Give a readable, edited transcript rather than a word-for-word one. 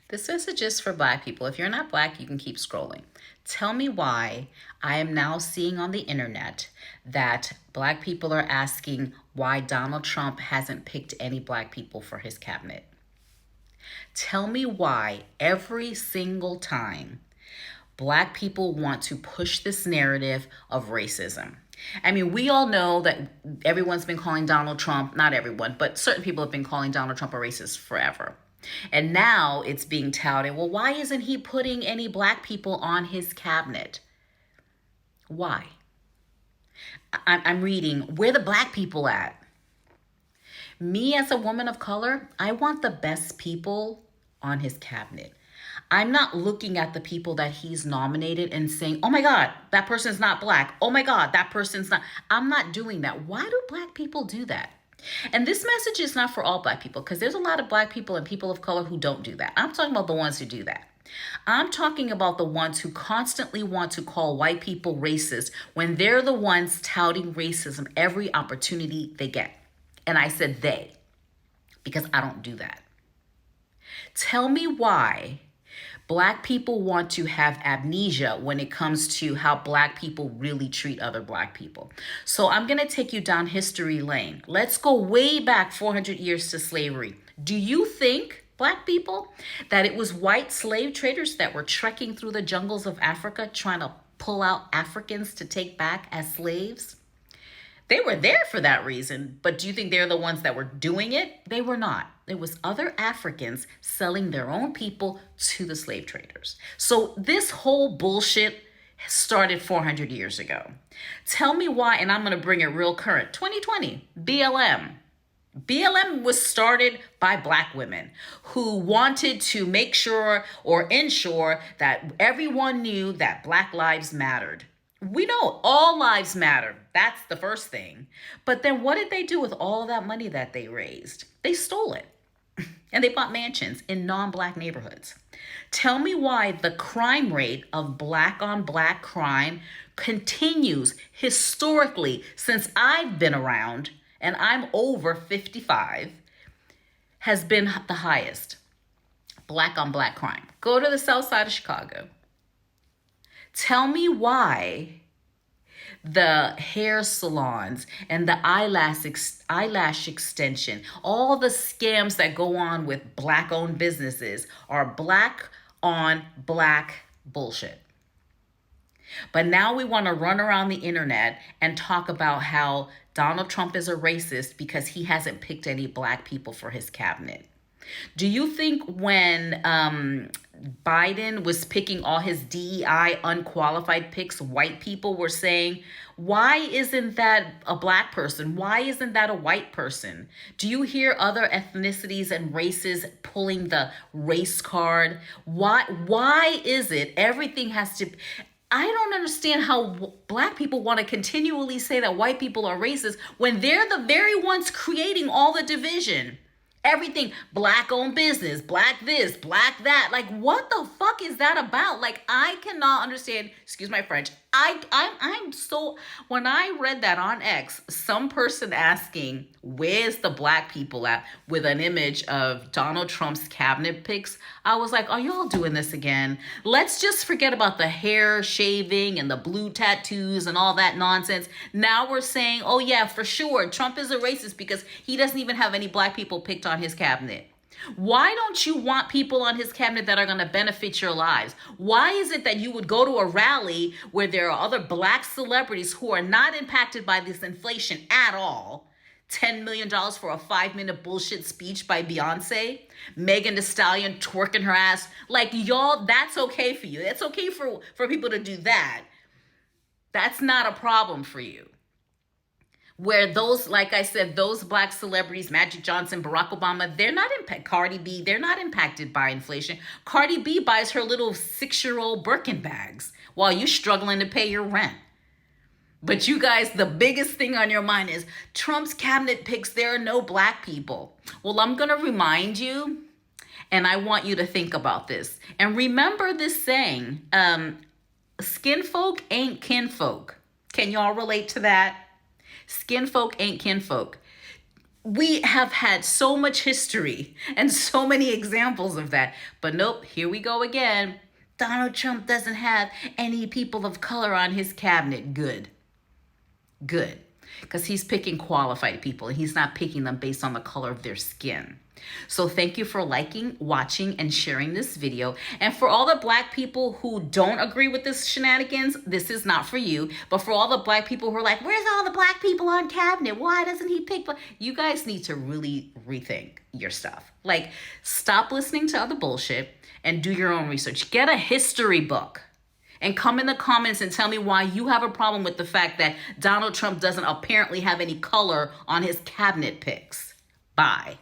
This message is for Black people. If you're not Black, you can keep scrolling. Tell me why I am now seeing on the internet that Black people are asking why Donald Trump hasn't picked any Black people for his cabinet. Tell me why every single time Black people want to push this narrative of racism. I mean, we all know that everyone's been calling Donald Trump, not everyone, but certain people have been calling Donald Trump a racist forever. And now it's being touted, well, why isn't he putting any Black people on his cabinet? Why? I'm reading, where the Black people at? Me as a woman of color, I want the best people on his cabinet. I'm not looking at the people that he's nominated and saying, oh my God, that person's not Black. Oh my God, that person's not. I'm not doing that. Why do Black people do that? And this message is not for all Black people, because there's a lot of Black people and people of color who don't do that. I'm talking about the ones who do that. I'm talking about the ones who constantly want to call white people racist when they're the ones touting racism every opportunity they get. And I said they, because I don't do that. Tell me why Black people want to have amnesia when it comes to how Black people really treat other Black people. So I'm going to take you down history lane. Let's go way back 400 years to slavery. Do you think, Black people, that it was white slave traders that were trekking through the jungles of Africa trying to pull out Africans to take back as slaves? They were there for that reason, but do you think they're the ones that were doing it? They were not. It was other Africans selling their own people to the slave traders. So this whole bullshit started 400 years ago. Tell me why, and I'm going to bring it real current. 2020, BLM. BLM was started by Black women who wanted to make sure or ensure that everyone knew that Black lives mattered. We know all lives matter. That's the first thing. But then what did they do with all that money that they raised? They stole it. And they bought mansions in non-Black neighborhoods. Tell me why the crime rate of Black on Black crime continues historically since I've been around, and I'm over 55, has been the highest. Black on Black crime. Go to the south side of Chicago. Tell me why the hair salons and the eyelash extension, all the scams that go on with Black-owned businesses are Black on Black bullshit. But now we want to run around the internet and talk about how Donald Trump is a racist because he hasn't picked any Black people for his cabinet. Do you think when Biden was picking all his DEI unqualified picks, white people were saying, why isn't that a Black person? Why isn't that a white person? Do you hear other ethnicities and races pulling the race card? Why is it everything has to... I don't understand how Black people want to continually say that white people are racist when they're the very ones creating all the division. Everything, Black-owned business, Black this, Black that. Like, what the fuck is that about? Like, I cannot understand, excuse my French. I'm so, when I read that on X, some person asking, where's the Black people at, with an image of Donald Trump's cabinet picks, I was like, are y'all doing this again? Let's just forget about the hair shaving and the blue tattoos and all that nonsense. Now we're saying, oh yeah, for sure, Trump is a racist because he doesn't even have any Black people picked on his cabinet. Why don't you want people on his cabinet that are going to benefit your lives? Why is it that you would go to a rally where there are other Black celebrities who are not impacted by this inflation at all? $10 million for a 5-minute bullshit speech by Beyonce? Megan Thee Stallion twerking her ass? Like, y'all, that's okay for you. It's okay for people to do that. That's not a problem for you. Where those, like I said, those Black celebrities, Magic Johnson, Barack Obama, they're not impacted. Cardi B, they're not impacted by inflation. Cardi B buys her little 6-year-old Birkin bags while you're struggling to pay your rent. But you guys, the biggest thing on your mind is Trump's cabinet picks, there are no Black people. Well, I'm going to remind you, and I want you to think about this. And remember this saying, skin folk ain't kinfolk. Can y'all relate to that? Skin folk ain't kinfolk. We have had so much history and so many examples of that. But nope, here we go again. Donald Trump doesn't have any people of color on his cabinet. Good. Good. Because he's picking qualified people and he's not picking them based on the color of their skin. So thank you for liking, watching, and sharing this video. And for all the black people who don't agree with this shenanigans, this is not for you. But for all the black people who are like, where's all the black people on cabinet? Why doesn't he pick? You guys need to really rethink your stuff. Like, stop listening to other bullshit and do your own research. Get a history book. And come in the comments and tell me why you have a problem with the fact that Donald Trump doesn't apparently have any color on his cabinet picks. Bye.